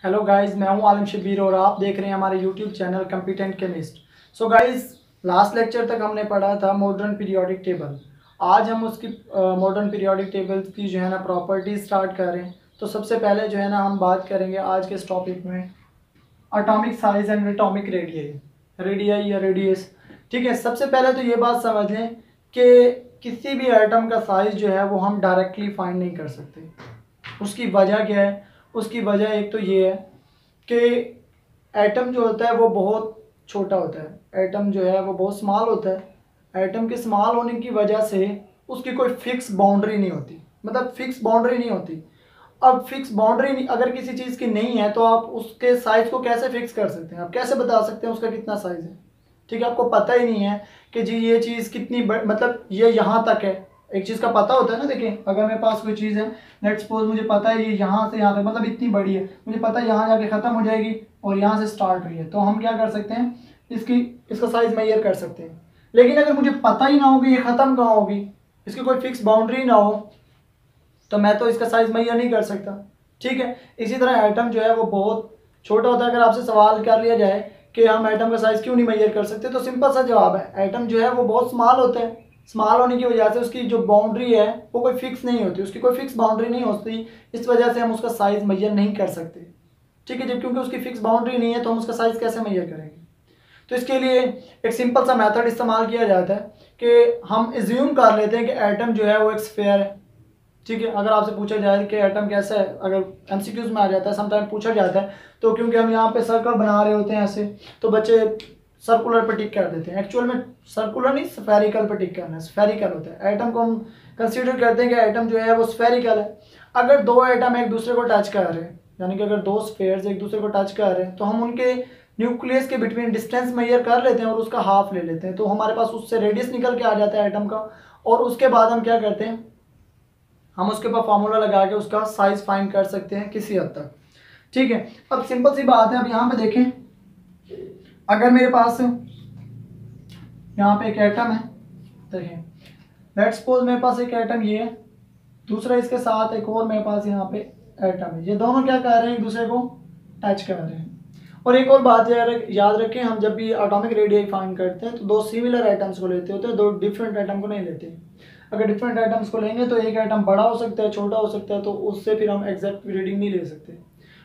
Hello guys, मैं हूं आलम शबीर और आप देख रहे हैं हमारे YouTube channel competent chemist. So guys, last lecture तक हमने पढ़ा था मॉडर्न पीरियोडिक टेबल। आज हम उसकी मॉडर्न पीरियोडिक टेबल की जो है ना प्रॉपर्टीज स्टार्ट कर रहे हैं। तो सबसे पहले जो है ना हम बात करेंगे आज के इस टॉपिक में atomic size and atomic radii या रेडियस। ठीक है, सबसे पहले तो ये बात समझ लें कि किसी भी एटम का साइज जो है वो हम डायरेक्टली फाइंड नहीं कर सकते। उसकी वजह क्या है? उसकी वजह एक तो ये है कि एटम जो होता है वो बहुत छोटा होता है। एटम जो है वो बहुत स्मॉल होता है। एटम के स्मॉल होने की वजह से उसकी कोई फिक्स बाउंड्री नहीं होती, मतलब फिक्स बाउंड्री नहीं होती। अब फिक्स बाउंड्री अगर किसी चीज़ की नहीं है तो आप उसके साइज को कैसे फिक्स कर सकते हैं? आप कैसे बता सकते हैं उसका कितना साइज है? ठीक है, आपको पता ही नहीं है कि जी ये चीज़ कितनी मतलब ये यहाँ तक है। एक चीज़ का पता होता है ना। देखिए, अगर मेरे पास कोई चीज़ है, लेट्स सपोज मुझे पता है ये यहाँ से यहाँ तक मतलब इतनी बड़ी है, मुझे पता है यहाँ जाके ख़त्म हो जाएगी और यहाँ से स्टार्ट हुई है, तो हम क्या कर सकते हैं, इसका साइज मेजर कर सकते हैं। लेकिन अगर मुझे पता ही ना हो कि ये ख़त्म कहाँ होगी, इसकी कोई फिक्स बाउंड्री ना हो, तो मैं तो इसका साइज मेजर नहीं कर सकता। ठीक है, इसी तरह एटम जो है वो बहुत छोटा होता है। अगर आपसे सवाल कर लिया जाए कि हम एटम का साइज क्यों नहीं मेजर कर सकते, तो सिंपल सा जवाब है, एटम जो है वो बहुत स्मॉल होते हैं। स्मॉल होने की वजह से उसकी जो बाउंड्री है वो कोई फिक्स नहीं होती, उसकी कोई फिक्स बाउंड्री नहीं होती। इस वजह से हम उसका साइज मेजर नहीं कर सकते। ठीक है, जब क्योंकि उसकी फिक्स बाउंड्री नहीं है तो हम उसका साइज कैसे मेजर करेंगे? तो इसके लिए एक सिंपल सा मेथड इस्तेमाल किया जाता है कि हम एज्यूम कर लेते हैं कि एटम जो है वो एक स्फेयर है। ठीक है, अगर आपसे पूछा जाए कि एटम कैसा है, अगर एमसीक्यूज में आ जाता है, समटाइम पूछा जाता है, तो क्योंकि हम यहाँ पे सर्कल बना रहे होते हैं ऐसे, तो बच्चे सर्कुलर पर टिक कर देते हैं। एक्चुअल में सर्कुलर नहीं, स्फेरिकल पर टिक करना है। स्फेरिकल होता है। एटम को हम कंसीडर करते हैं कि एटम जो है वो स्फेरिकल है। अगर दो एटम एक दूसरे को टच कर रहे हैं, यानी कि अगर दो स्फेयर्स एक दूसरे को टच कर रहे हैं, तो हम उनके न्यूक्लियस के बिटवीन डिस्टेंस मेजर कर लेते हैं और उसका हाफ ले लेते हैं, तो हमारे पास उससे रेडियस निकल के आ जाता है एटम का। और उसके बाद हम क्या करते हैं, हम उसके ऊपर फार्मूला लगा के उसका साइज फाइंड कर सकते हैं किसी हद तक। ठीक है, अब सिंपल सी बात है। अब यहाँ पे देखें, अगर मेरे पास यहाँ पे एक एटम है, देखें, लेट्स सपोज मेरे पास एक एटम ये है, दूसरा इसके साथ एक और मेरे पास यहाँ पे एटम है। ये दोनों क्या कर रहे हैं, एक दूसरे को टच कर रहे हैं। और एक और बात याद रखें, हम जब भी एटॉमिक रेडियस फाइंड करते हैं तो दो सिमिलर एटम्स को लेते होते हैं, दो डिफरेंट एटम को नहीं लेते। अगर डिफरेंट एटम्स को लेंगे तो एक एटम बड़ा हो सकता है, छोटा हो सकता है, तो उससे फिर हम एग्जैक्ट रीडिंग नहीं ले सकते।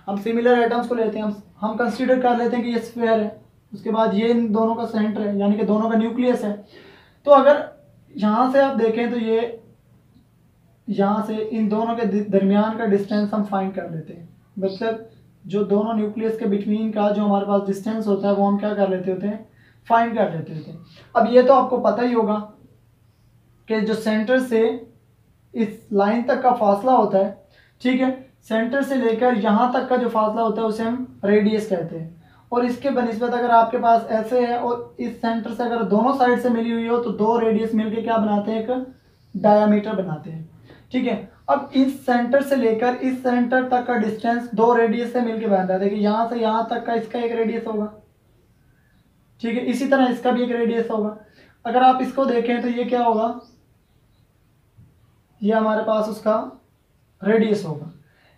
हम सिमिलर एटम्स को लेते हैं, हम कंसीडर कर लेते हैं कि ये स्फेयर है, उसके बाद ये इन दोनों का सेंटर है, यानी कि दोनों का न्यूक्लियस है। तो अगर यहाँ से आप देखें तो ये यहाँ से इन दोनों के दरमियान का डिस्टेंस हम फाइंड कर लेते हैं। मतलब जो दोनों न्यूक्लियस के बिटवीन का जो हमारे पास डिस्टेंस होता है वो हम क्या कर लेते होते हैं, फाइंड कर लेते होते हैं। अब ये तो आपको पता ही होगा कि जो सेंटर से इस लाइन तक का फासला होता है, ठीक है, सेंटर से लेकर यहाँ तक का जो फासला होता है उसे हम रेडियस कहते हैं। और इसके बनिस्बत अगर आपके पास ऐसे है और इस सेंटर से अगर दोनों साइड से मिली हुई हो तो दो रेडियस मिलके क्या बनाते हैं, एक डायामीटर बनाते हैं। ठीक है, अब इस सेंटर से लेकर इस सेंटर तक का डिस्टेंस दो रेडियस से मिलके बनता है। देखिए, यहाँ से यहाँ तक का इसका एक रेडियस होगा। ठीक है, इसी तरह इसका भी एक रेडियस होगा। अगर आप इसको देखें तो ये क्या होगा, ये हमारे पास उसका रेडियस होगा।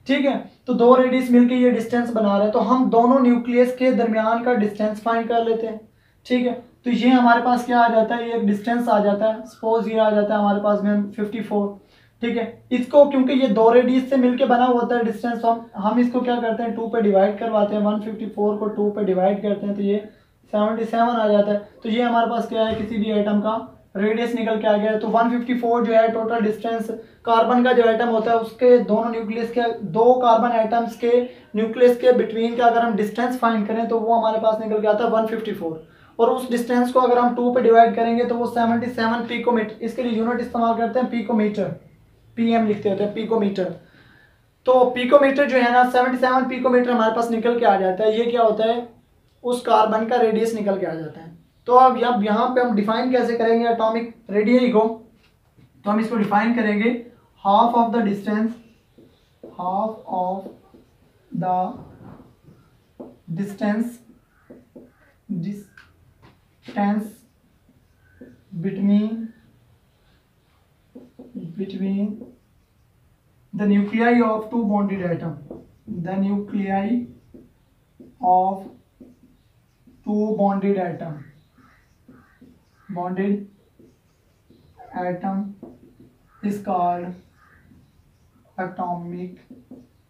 ठीक है, तो दो रेडियस मिलके ये डिस्टेंस बना रहे हैं, तो हम दोनों न्यूक्लियस के दरमियान का डिस्टेंस फाइंड कर लेते हैं। ठीक है, तो ये हमारे पास क्या आ जाता है, ये एक डिस्टेंस आ जाता है। सपोज ये आ जाता है हमारे पास में 54। ठीक है, इसको क्योंकि ये दो रेडियस से मिलके बना हुआ होता है डिस्टेंस, तो हम इसको क्या करते हैं, 2 पे डिवाइड करवाते हैं। 154 को 2 पे डिवाइड करते हैं तो ये 77 आ जाता है। तो ये हमारे पास क्या है, किसी भी एटम का रेडियस निकल के आ गया है। तो 154 जो है टोटल डिस्टेंस कार्बन का जो एटम होता है उसके दोनों न्यूक्लियस के, दो कार्बन एटम्स के न्यूक्लियस के बिटवीन का अगर हम डिस्टेंस फाइंड करें तो वो हमारे पास निकल के आता है 154। और उस डिस्टेंस को अगर हम 2 पे डिवाइड करेंगे तो वो 77 पिकोमीटर, इसके लिए यूनिट इस्तेमाल करते हैं पिकोमीटर, पीएम लिखते होते हैं पिकोमीटर। तो पिकोमीटर जो है ना, 77 पिकोमीटर हमारे पास निकल के आ जाता है। ये क्या होता है, उस कार्बन का रेडियस निकल के आ जाता है। तो अब यहाँ पे हम डिफाइन कैसे करेंगे एटॉमिक रेडियस को, तो हम इसको डिफाइन करेंगे half of the distance, half of the distance between the nuclei of two bonded atom, the nuclei of two bonded atom is called atomic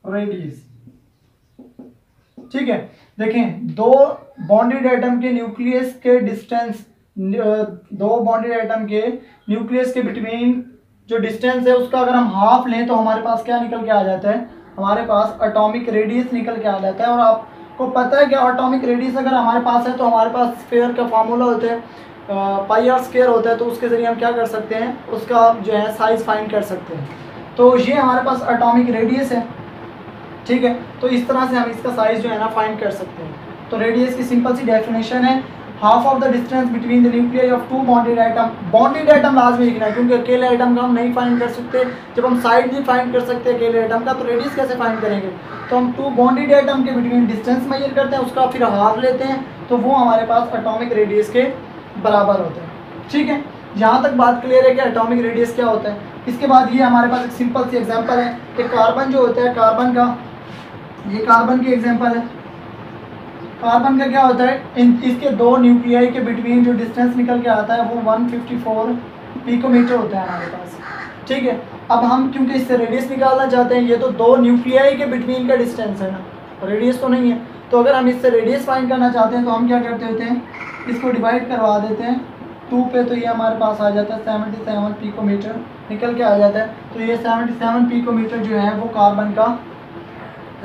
radius। ठीक है, देखें दो बॉन्डेड एटम के न्यूक्लियस के डिस्टेंस, दो बॉन्डेड एटम के nucleus के between जो डिस्टेंस है उसका अगर हम हाफ लें तो हमारे पास क्या निकल के आ जाता है, हमारे पास एटॉमिक रेडियस निकल के आ जाता है। और आपको पता है कि एटॉमिक रेडियस अगर हमारे पास है तो हमारे पास स्फीयर का फार्मूला होता है पाई आर स्क्वायर होता है, तो उसके ज़रिए हम क्या कर सकते हैं, उसका जो है साइज़ फाइंड कर सकते हैं। तो ये हमारे पास एटॉमिक रेडियस है, ठीक है। तो इस तरह से हम इसका साइज़ जो है ना फाइंड कर सकते हैं। तो रेडियस की सिंपल सी डेफिनेशन है half of the distance between the nuclear of two bonded atom. Bonded atom लाजमी लिखना है क्योंकि अकेले एटम का हम नहीं फाइंड कर सकते। जब हम साइड नहीं फाइंड कर सकते अकेले एटम का, तो रेडियस कैसे फाइंड करेंगे। तो हम टू बॉन्डेड एटम के बिटवीन डिस्टेंस मेजर करते हैं, उसका फिर हाफ लेते हैं, तो वो हमारे पास एटॉमिक रेडियस के बराबर होते हैं। ठीक है, यहाँ तक बात क्लियर है कि एटॉमिक रेडियस क्या होता है। इसके बाद ये हमारे पास एक सिंपल सी एग्जांपल है कि कार्बन जो होता है, कार्बन का, ये कार्बन की एग्जांपल है। कार्बन का क्या होता है, इसके दो न्यूक्लियाई के बिटवीन जो डिस्टेंस निकल के आता है वो 154 पिकोमीटर होता है हमारे पास। ठीक है, अब हम क्योंकि इससे रेडियस निकालना चाहते हैं, ये तो दो न्यूक्लियाई के बिटवीन का डिस्टेंस है ना, रेडियस तो नहीं है। तो अगर हम इससे रेडियस फाइंड करना चाहते हैं तो हम क्या करते होते हैं, इसको डिवाइड करवा देते हैं 2 पे, तो ये हमारे पास आ जाता है 77 पिकोमीटर निकल के आ जाता है। तो ये 77 पिकोमीटर जो है वो कार्बन का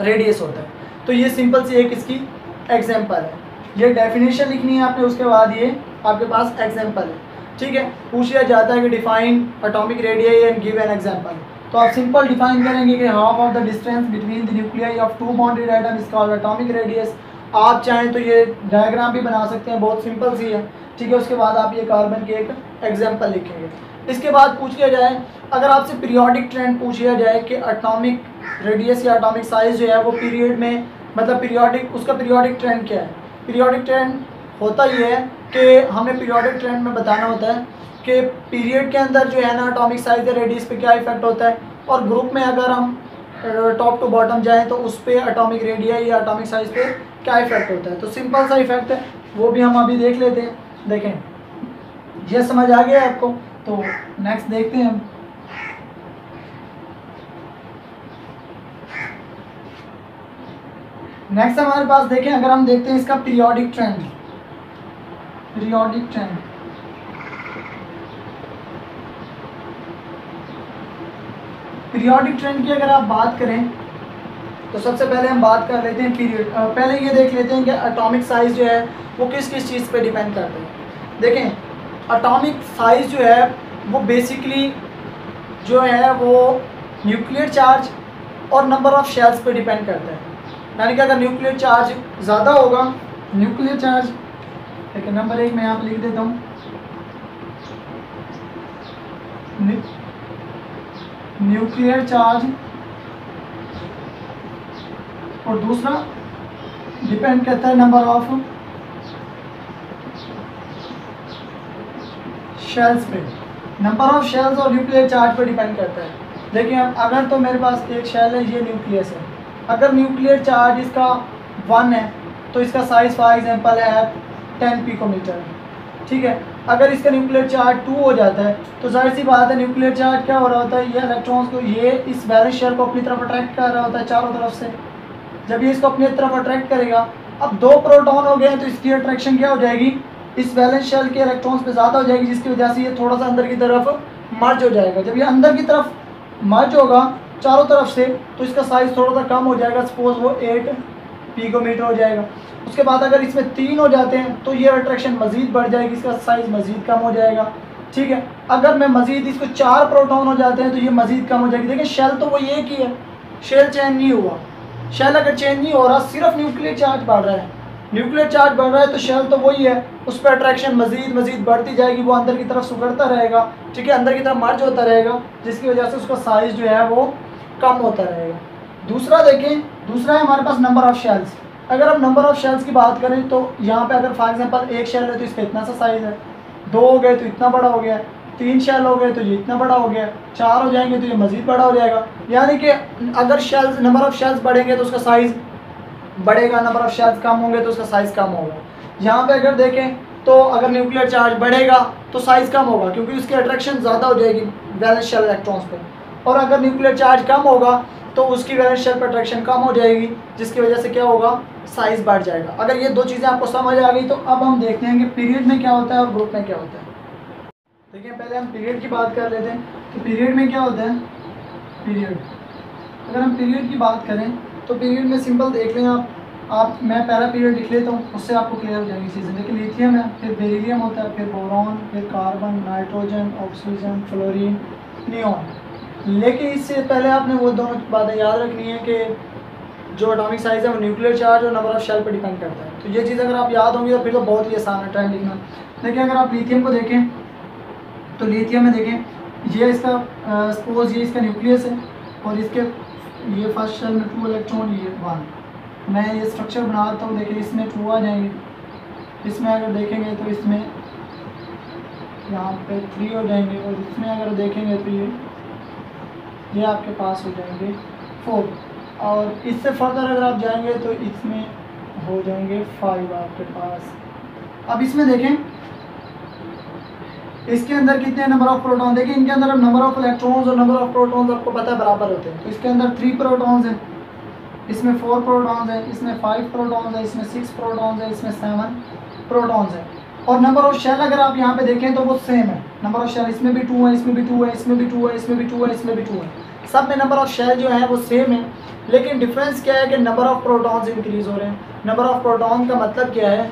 रेडियस होता है। तो ये सिंपल सी एक इसकी एग्जांपल है। ये डेफिनेशन लिखनी है आपने, उसके बाद ये आपके पास एग्जांपल है। ठीक है, पूछ लिया जाता है कि define atomic radius and give an example. तो आप सिंपल डिफाइन करेंगे कि half of the distance between the nuclei of two bonded atom is called atomic radius. आप चाहें तो ये डायग्राम भी बना सकते हैं, बहुत सिंपल सी है। ठीक है, उसके बाद आप ये कार्बन के एक एग्जांपल लिखेंगे। इसके बाद पूछ लिया जाए, अगर आपसे पीरियोडिक ट्रेंड पूछ लिया जाए कि एटॉमिक रेडियस या एटॉमिक साइज जो है वो पीरियड में, मतलब पीरियोडिक, उसका पीरियोडिक ट्रेंड क्या है। पीरियोडिक ट्रेंड होता ये है कि हमें पीरियोडिक ट्रेंड में बताना होता है कि पीरियड के अंदर जो है ना एटॉमिक साइज या रेडियस पे क्या इफेक्ट होता है, और ग्रुप में अगर हम टॉप टू बॉटम जाएं तो उस पर एटॉमिक रेडियस या एटॉमिक साइज पे क्या इफेक्ट होता है। तो सिंपल सा इफेक्ट है, वो भी हम अभी देख लेते हैं। देखें, ये समझ आ गया आपको, तो नेक्स्ट देखते हैं हम। नेक्स्ट हमारे पास देखें, अगर हम देखते हैं इसका periodic trend. Periodic trend, periodic trend की अगर आप बात करें तो सबसे पहले हम बात कर लेते हैं पीरियड। पहले ये देख लेते हैं कि एटॉमिक साइज जो है वो किस किस चीज़ पे डिपेंड करते हैं। देखें, एटॉमिक साइज जो है वो बेसिकली जो है वो न्यूक्लियर चार्ज और नंबर ऑफ शेल्स पे डिपेंड करता है। यानी कि अगर न्यूक्लियर चार्ज ज़्यादा होगा, न्यूक्लियर चार्ज, देखिए नंबर 1 मैं यहाँ पर लिख देता हूँ, न्यूक्लियर चार्ज, और दूसरा डिपेंड करता है नंबर ऑफ शेल्स पे। नंबर ऑफ शेल्स और न्यूक्लियर चार्ज पे डिपेंड करता है। देखिए, अगर तो मेरे पास एक शेल है, ये न्यूक्लियस है, अगर न्यूक्लियर चार्ज इसका 1 है तो इसका साइज फॉर एग्जांपल है 10 पिकोमीटर। ठीक है, अगर इसका न्यूक्लियर चार्ज 2 हो जाता है तो जाहिर सी बात है न्यूक्लियर चार्ज क्या हो रहा होता है, ये इलेक्ट्रॉन्स को, ये इस वैलेंस शेल को अपनी तरफ अट्रैक्ट कर रहा होता है चारों तरफ से। जब ये इसको अपनी तरफ अट्रैक्ट करेगा, अब 2 प्रोटॉन हो गए हैं तो इसकी अट्रैक्शन क्या हो जाएगी, इस वैलेंस शेल के इलेक्ट्रॉन्स पे ज़्यादा हो जाएगी, जिसकी वजह से ये थोड़ा सा अंदर की तरफ मर्ज हो जाएगा। जब ये अंदर की तरफ मर्ज होगा चारों तरफ से तो इसका साइज़ थोड़ा सा कम हो जाएगा, सपोज वो 8 पिकोमीटर हो जाएगा। उसके बाद अगर इसमें 3 हो जाते हैं तो ये अट्रैक्शन मज़ीद बढ़ जाएगी, इसका साइज़ मज़ीद कम हो जाएगा। ठीक है, अगर मैं मज़ीद इसको 4 प्रोटॉन हो जाते हैं तो ये मज़ीद कम हो जाएगी। देखिए, शेल तो वो एक ही है, शेल चेंज नहीं हुआ। शेल अगर चेंज नहीं हो रहा, सिर्फ न्यूक्लियर चार्ज बढ़ रहा है, न्यूक्लियर चार्ज बढ़ रहा है तो शेल तो वही है, उस पर अट्रैक्शन मज़ीद बढ़ती जाएगी, वो अंदर की तरफ सुगड़ता रहेगा। ठीक है, अंदर की तरफ मर्ज होता रहेगा, जिसकी वजह से उसका साइज़ जो है वो कम होता रहेगा। दूसरा देखें, दूसरा है हमारे पास नंबर ऑफ़ शेल्स। अगर हम नंबर ऑफ़ शेल्स की बात करें तो यहाँ पे अगर फॉर एग्जांपल एक शेल है तो इसका इतना सा साइज़ है, 2 हो गए तो इतना बड़ा हो गया, 3 शेल हो गए तो ये इतना बड़ा हो गया, 4 हो जाएंगे तो ये मज़ीद बड़ा हो जाएगा। यानी कि अगर शेल्स, नंबर ऑफ़ शेल्स बढ़ेंगे तो उसका साइज़ बढ़ेगा, नंबर ऑफ शेल्स कम होंगे तो उसका साइज़ कम होगा। यहाँ पे अगर देखें तो अगर न्यूक्लियर चार्ज बढ़ेगा तो साइज़ कम होगा क्योंकि उसकी अट्रैक्शन ज़्यादा हो जाएगी वैलेंस शेल इलेक्ट्रॉन्स पे, और अगर न्यूक्लियर चार्ज कम होगा तो उसकी वैलेंस शेल पर अट्रैक्शन कम हो जाएगी, जिसकी वजह से क्या होगा, साइज़ बढ़ जाएगा। अगर ये दो चीज़ें आपको समझ आ गई तो अब हम देखते हैं कि पीरियड में क्या होता है और ग्रुप में क्या होता है। देखिए पहले हम पीरियड की बात कर लेते हैं। तो पीरियड में क्या होता है, पीरियड, अगर हम पीरियड की बात करें तो पीरियड में सिंपल देख लें आप मैं पहला पीरियड लिख लेता हूँ, उससे आपको क्लियर हो जाएगी चीज़ें। देखिए लिथियम है, फिर बेरिलियम होता है, फिर बोरॉन, फिर carbon, nitrogen, oxygen, fluorine, neon. लेकिन इससे पहले आपने वो दोनों बातें याद रखनी है कि जो एटॉमिक साइज़ है वो न्यूक्लियर चार्ज और नंबर ऑफ शेल पर डिपेंड करता है। तो ये चीज़ अगर आप याद होंगी तो फिर तो बहुत ही आसान है टाइम लिखना। देखिए अगर आप लिथियम को देखें तो लिथियम में देखें ये इसका सपोज ये इसका न्यूक्लियस है और इसके ये फर्स्ट शेल में 2 इलेक्ट्रॉन, ये 1। मैं ये स्ट्रक्चर बनाता हूँ, देखिए इसमें 2 आ जाएंगे, इसमें अगर देखेंगे तो इसमें यहाँ पे 3 हो जाएंगे, और इसमें अगर देखेंगे तो ये आपके पास हो जाएंगे 4, और इससे फर्दर अगर आप जाएंगे तो इसमें हो जाएंगे 5 आपके पास। अब इसमें देखें इसके अंदर कितने नंबर ऑफ प्रोटॉन, देखिए इनके अंदर नंबर ऑफ इलेक्ट्रॉन्स और नंबर ऑफ प्रोटॉन्स आपको पता है बराबर होते हैं। तो इसके अंदर 3 प्रोटॉन्स हैं, इसमें 4 प्रोटॉन्स हैं, इसमें 5 प्रोटॉन्स हैं, इसमें 6 प्रोटॉन्स हैं, इसमें 7 प्रोटॉन्स हैं। और नंबर ऑफ शेल अगर आप यहाँ पे देखें तो वो सेम है, नंबर ऑफ शेल इसमें भी 2 है, इसमें भी 2 है, इसमें भी 2 है, इसमें भी 2 है, इसमें भी 2 है, सब में नंबर ऑफ शेल जो है वो सेम है। लेकिन डिफरेंस क्या है कि नंबर ऑफ प्रोटॉन्स इंक्रीज हो रहे हैं। नंबर ऑफ प्रोटॉन का मतलब क्या है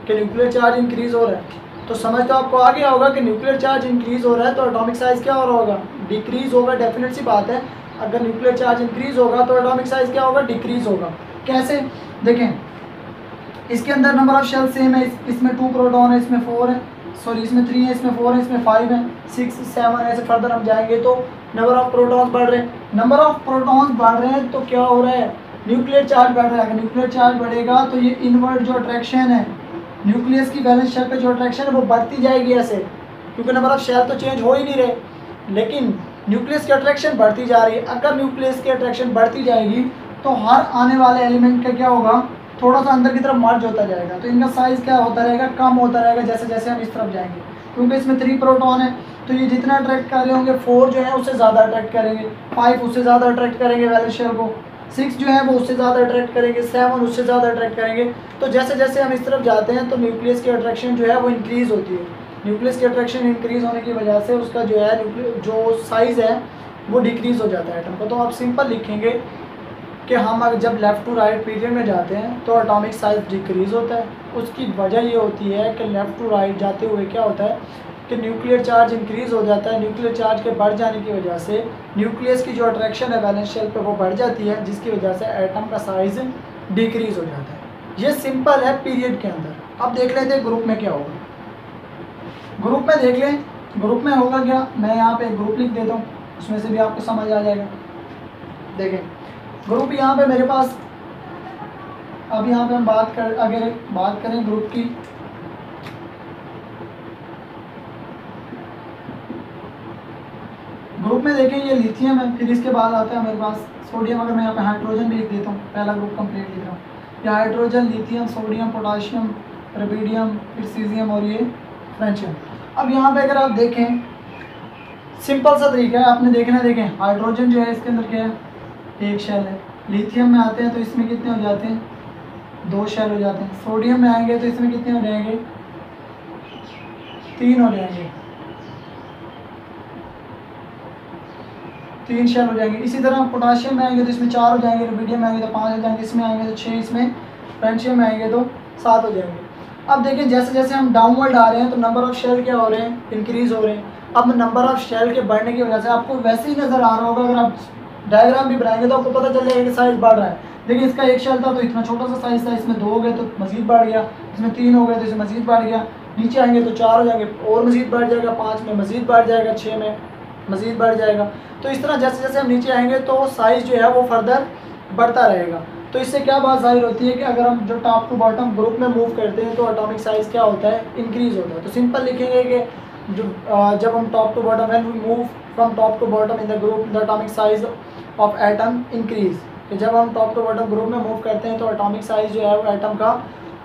कि न्यूक्लियर चार्ज इंक्रीज हो रहा है। तो समझ तो आपको आ गया होगा कि न्यूक्लियर चार्ज इंक्रीज हो रहा है तो एटॉमिक साइज़ क्या हो रहा होगा, डिक्रीज होगा। डेफिनेट सी बात है, अगर न्यूक्लियर चार्ज इंक्रीज होगा तो एटॉमिक साइज़ क्या होगा, डिक्रीज होगा। कैसे, देखें इसके अंदर नंबर ऑफ शेल सेम है, इसमें 2 प्रोटॉन है, इसमें 4 है, सॉरी इसमें 3 है, इसमें 4 है, इसमें 5 है, 6 7 है। ऐसे फर्दर हम जाएंगे तो नंबर ऑफ प्रोटॉन्स बढ़ रहे हैं। नंबर ऑफ प्रोटॉन्स बढ़ रहे हैं तो क्या हो रहा है, न्यूक्लियर चार्ज बढ़ रहा है। अगर न्यूक्लियर चार्ज बढ़ेगा तो ये इनवर्ट जो अट्रैक्शन है, न्यूक्लियस की वैलेंस शेल पे जो अट्रैक्शन है वो बढ़ती जाएगी ऐसे, क्योंकि नंबर ऑफ शेल तो चेंज हो ही नहीं रहे, लेकिन न्यूक्लियस की अट्रैक्शन बढ़ती जा रही है। अगर न्यूक्लियस की अट्रैक्शन बढ़ती जाएगी तो हर आने वाले एलिमेंट का क्या होगा, थोड़ा सा अंदर की तरफ मर्ज होता जाएगा, तो इनका साइज़ क्या होता रहेगा, कम होता रहेगा जैसे जैसे हम इस तरफ जाएंगे। क्योंकि इसमें 3 प्रोटॉन है तो ये जितना अट्रैक्ट कर रहे होंगे 4 जो है उससे ज़्यादा अट्रैक्ट करेंगे, 5 उससे ज़्यादा अट्रैक्ट करेंगे वैलेंस शेल को, 6 जो है वो उससे ज़्यादा अट्रैक्ट करेंगे, 7 उससे ज़्यादा अट्रैक्ट करेंगे। तो जैसे जैसे हम इस तरफ जाते हैं तो न्यूक्लियस की अट्रैक्शन जो है वो इंक्रीज़ होती है। न्यूक्लियस की अट्रैक्शन इंक्रीज़ होने की वजह से उसका जो है जो साइज़ है वो डिक्रीज़ हो जाता है एटम का। तो आप सिंपल लिखेंगे कि हम अगर जब लेफ़्ट टू राइट पीरियड में जाते हैं तो एटॉमिक साइज़ डिक्रीज़ होता है। उसकी वजह ये होती है कि लेफ़्ट टू राइट जाते हुए क्या होता है कि न्यूक्लियर चार्ज इंक्रीज़ हो जाता है। न्यूक्लियर चार्ज के बढ़ जाने की वजह से न्यूक्लियस की जो अट्रैक्शन है वैलेंस शेल पे वो बढ़ जाती है, जिसकी वजह से एटम का साइज़ डिक्रीज़ हो जाता है। ये सिंपल है पीरियड के अंदर। अब देख लेते हैं ग्रुप में क्या होगा। ग्रुप में देख लें, ग्रुप में होगा क्या, मैं यहाँ पे एक ग्रुप लिख देता हूँ, उसमें से भी आपको समझ आ जाएगा। देखें ग्रुप यहाँ पे मेरे पास, अब यहाँ पे हम अगर बात करें ग्रुप की, ग्रुप में देखें ये लिथियम है, फिर इसके बाद आता है मेरे पास सोडियम। अगर मैं यहाँ पे हाइड्रोजन भी लिख देता हूँ, पहला ग्रुप कंप्लीट लिख रहा हूँ, ये hydrogen, lithium, sodium, potassium, rubidium, फिर सीजियम और ये फ्रेंशियम। अब यहाँ पे अगर आप देखें सिंपल सा तरीका है आपने देखना है। देखें हाइड्रोजन जो है इसके अंदर क्या है, एक शेल है। लिथियम में आते हैं तो इसमें कितने हो जाते हैं, 2 शेल हो जाते हैं। सोडियम में आएंगे तो इसमें कितने हो जाएंगे, 3 हो जाएंगे, 3 शेल हो जाएंगे। इसी तरह पोटाशियम में आएंगे तो इसमें 4 हो जाएंगे, रुबिडियम में आएंगे तो 5 हो जाएंगे, इसमें आएंगे तो 6, इसमें फ्रेंशियम में आएंगे तो 7 हो जाएंगे। अब देखें जैसे जैसे हम डाउनवर्ड आ रहे हैं तो नंबर ऑफ शेल क्या हो रहे हैं, इंक्रीज़ हो रहे हैं। अब नंबर ऑफ शेल के बढ़ने की वजह से आपको वैसे ही नज़र आ रहा होगा, अगर आप डायग्राम भी बनाएंगे तो आपको पता चल जाएगा कि साइज़ बढ़ रहा है। देखिए इसका एक शेल था तो इतना छोटा सा साइज़ था, इसमें 2 हो गए तो मज़ीद बढ़ गया, इसमें 3 हो गए तो इसमें मज़ीद बढ़ गया, नीचे आएंगे तो 4 हो जाएंगे और मज़ीद बढ़ जाएगा, 5 में मज़ीद बढ़ जाएगा, 6 में मज़ीद बढ़ जाएगा। तो इस तरह जैसे जैसे हम नीचे आएंगे तो साइज़ जो है वो फर्दर बढ़ता रहेगा। तो इससे क्या बात ज़ाहिर होती है कि अगर हम जो टॉप टू बॉटम ग्रुप में मूव करते हैं तो एटॉमिक साइज़ क्या होता है, इंक्रीज़ होता है। तो सिंपल लिखेंगे कि जब हम top to bottom, when we move from top to bottom in the group the atomic size of atom increase, कि जब हम टॉप टू बॉटम ग्रुप में मूव करते हैं तो एटॉमिक साइज़ जो है वो एटम का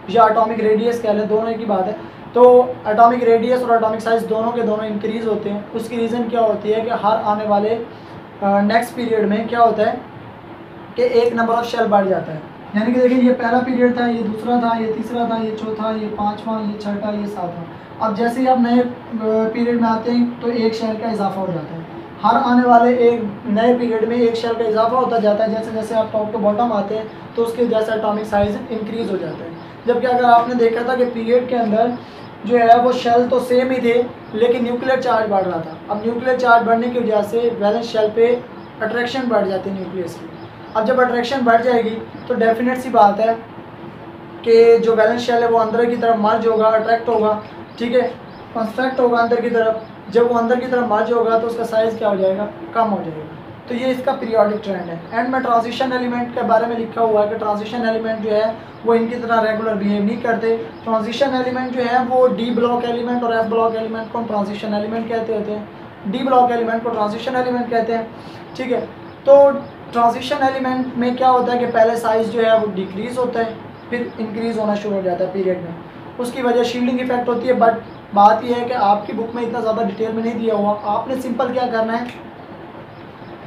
या एटॉमिक रेडियस कह लें, दोनों एक ही बात है। तो एटॉमिक रेडियस और एटॉमिक साइज़ दोनों के दोनों इंक्रीज़ होते हैं। उसकी रीज़न क्या होती है कि हर आने वाले नेक्स्ट पीरियड में क्या होता है कि एक नंबर ऑफ शेल बढ़ जाता है। यानी कि देखिए ये पहला पीरियड था, ये दूसरा था, ये तीसरा था, ये चौथा, ये पाँचवा, ये छठा, ये सातवां। अब जैसे ही आप नए पीरियड में आते हैं तो एक शेल का इजाफा हो जाता है। हर आने वाले एक नए पीरियड में एक शेल का इजाफा होता जाता है। जैसे जैसे आप टॉप टू बॉटम आते हैं तो उसके जैसे एटॉमिक साइज़ इंक्रीज़ हो जाता है। जबकि अगर आपने देखा था कि पीरियड के अंदर जो है वो शेल तो सेम ही थे, लेकिन न्यूक्लियर चार्ज बढ़ रहा था। अब न्यूक्लियर चार्ज बढ़ने की वजह से वैलेंस शेल पे अट्रैक्शन बढ़ जाती है न्यूक्लियस की। अब जब अट्रैक्शन बढ़ जाएगी तो डेफिनेट सी बात है कि जो वैलेंस शेल है वो अंदर की तरफ मर्ज होगा, अट्रैक्ट होगा, ठीक है, कंस्ट्रक्ट होगा अंदर की तरफ। जब वो अंदर की तरफ मर्ज होगा तो उसका साइज़ क्या हो जाएगा, कम हो जाएगा। तो ये इसका पीरियोडिक ट्रेंड है। एंड में ट्रांजिशन एलिमेंट के बारे में लिखा हुआ है कि ट्रांजिशन एलिमेंट जो है वो इनकी तरह रेगुलर बिहेव नहीं करते। ट्रांजिशन एलिमेंट जो है वो डी ब्लॉक एलिमेंट और एफ ब्लॉक एलिमेंट को ट्रांजिशन एलिमेंट कहते होते हैं, डी ब्लॉक एलिमेंट को ट्रांजिशन एलिमेंट कहते हैं, ठीक है। तो ट्रांजिशन एलिमेंट में क्या होता है कि पहले साइज़ जो है वो डिक्रीज़ होता है, फिर इंक्रीज़ होना शुरू हो जाता है पीरियड में। उसकी वजह शील्डिंग इफेक्ट होती है। बट बात यह है कि आपकी बुक में इतना ज़्यादा डिटेल में नहीं दिया हुआ। आपने सिंपल क्या करना है,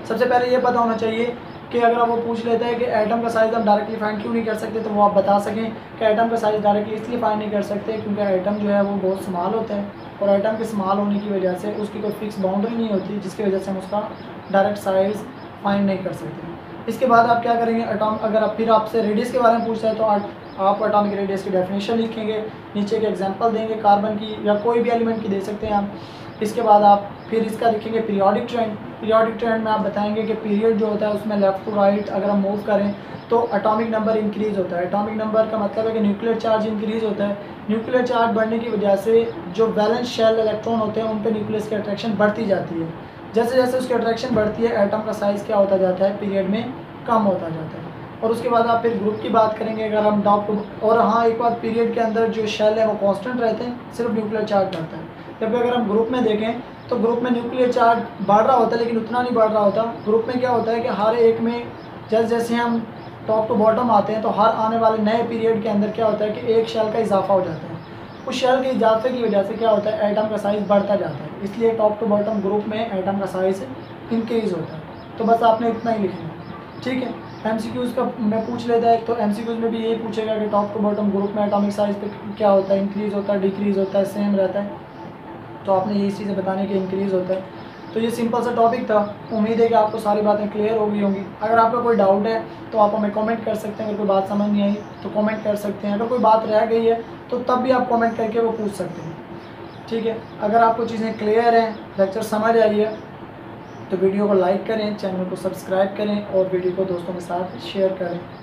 सबसे पहले ये पता होना चाहिए कि अगर वो पूछ लेता है कि एटम का साइज़ हम डायरेक्टली फाइंड क्यों नहीं कर सकते, तो वो आप बता सकें कि एटम का साइज़ डायरेक्टली इसलिए फाइंड नहीं कर सकते क्योंकि एटम जो है वो बहुत स्मॉल होता है और एटम के स्मॉल होने की वजह से उसकी कोई फिक्स बाउंड्री नहीं होती, जिसकी वजह से हम उसका डायरेक्ट साइज़ फाइंड नहीं कर सकते। इसके बाद आप क्या करेंगे, अगर आप फिर आपसे रेडियस के बारे में पूछता है तो आप एटॉमिक रेडियस की डेफिनेशन लिखेंगे, नीचे के एग्जांपल देंगे कार्बन की या कोई भी एलिमेंट की दे सकते हैं आप। इसके बाद आप फिर इसका लिखेंगे पीरियोडिक ट्रेंड। पीरियोडिक ट्रेंड में आप बताएंगे कि पीरियड जो होता है उसमें लेफ़्ट टू राइट अगर हम मूव करें तो एटॉमिक नंबर इंक्रीज़ होता है। एटॉमिक नंबर का मतलब है कि न्यूक्लियर चार्ज इंक्रीज़ होता है। न्यूक्लियर चार्ज बढ़ने की वजह से जो वैलेंस शेल इलेक्ट्रॉन होते हैं उन पर न्यूक्लियस की अट्रैक्शन बढ़ती जाती है। जैसे जैसे उसकी अट्रैक्शन बढ़ती है एटम का साइज़ क्या होता जाता है, पीरियड में कम होता जाता है। और उसके बाद आप फिर ग्रुप की बात करेंगे अगर हम और हाँ एक बात, पीरियड के अंदर जो शेल है वो कांस्टेंट रहते हैं, सिर्फ न्यूक्लियर चार्ज बढ़ता है। जबकि अगर हम ग्रुप में देखें तो ग्रुप में न्यूक्लियर चार्ज बढ़ रहा होता है लेकिन उतना नहीं बढ़ रहा होता। ग्रुप में क्या होता है कि हर एक में जैसे जैसे हम टॉप टू बॉटम आते हैं तो हर आने वाले नए पीरियड के अंदर क्या होता है कि एक शेल का इजाफा हो जाता है। उस शेल के इजाफे की वजह से क्या होता है, एटम का साइज़ बढ़ता जाता है, इसलिए टॉप टू बॉटम ग्रुप में एटम का साइज़ इंक्रीज़ होता है। तो बस आपने इतना ही लिखना है, ठीक है। एमसीक्यूज़ का मैं पूछ लेता है तो एमसीक्यूज़ में भी यही पूछेगा कि टॉप टू बॉटम ग्रुप में एटॉमिक साइज़ पे क्या होता है, इंक्रीज़ होता है, डिक्रीज़ होता है, सेम रहता है। तो आपने यही चीज़ें बताने कि इंक्रीज़ होता है। तो ये सिंपल सा टॉपिक था। उम्मीद है कि आपको सारी बातें क्लियर हो गई होंगी। अगर आपका कोई डाउट है तो आप हमें कमेंट कर सकते हैं। अगर कोई बात समझ नहीं आई तो कमेंट कर सकते हैं। अगर कोई बात रह गई है तो तब भी आप कमेंट करके वो पूछ सकते हैं, ठीक है। अगर आपको चीज़ें क्लियर हैं, लेक्चर समझ आई है तो वीडियो को लाइक करें, चैनल को सब्सक्राइब करें और वीडियो को दोस्तों के साथ शेयर करें।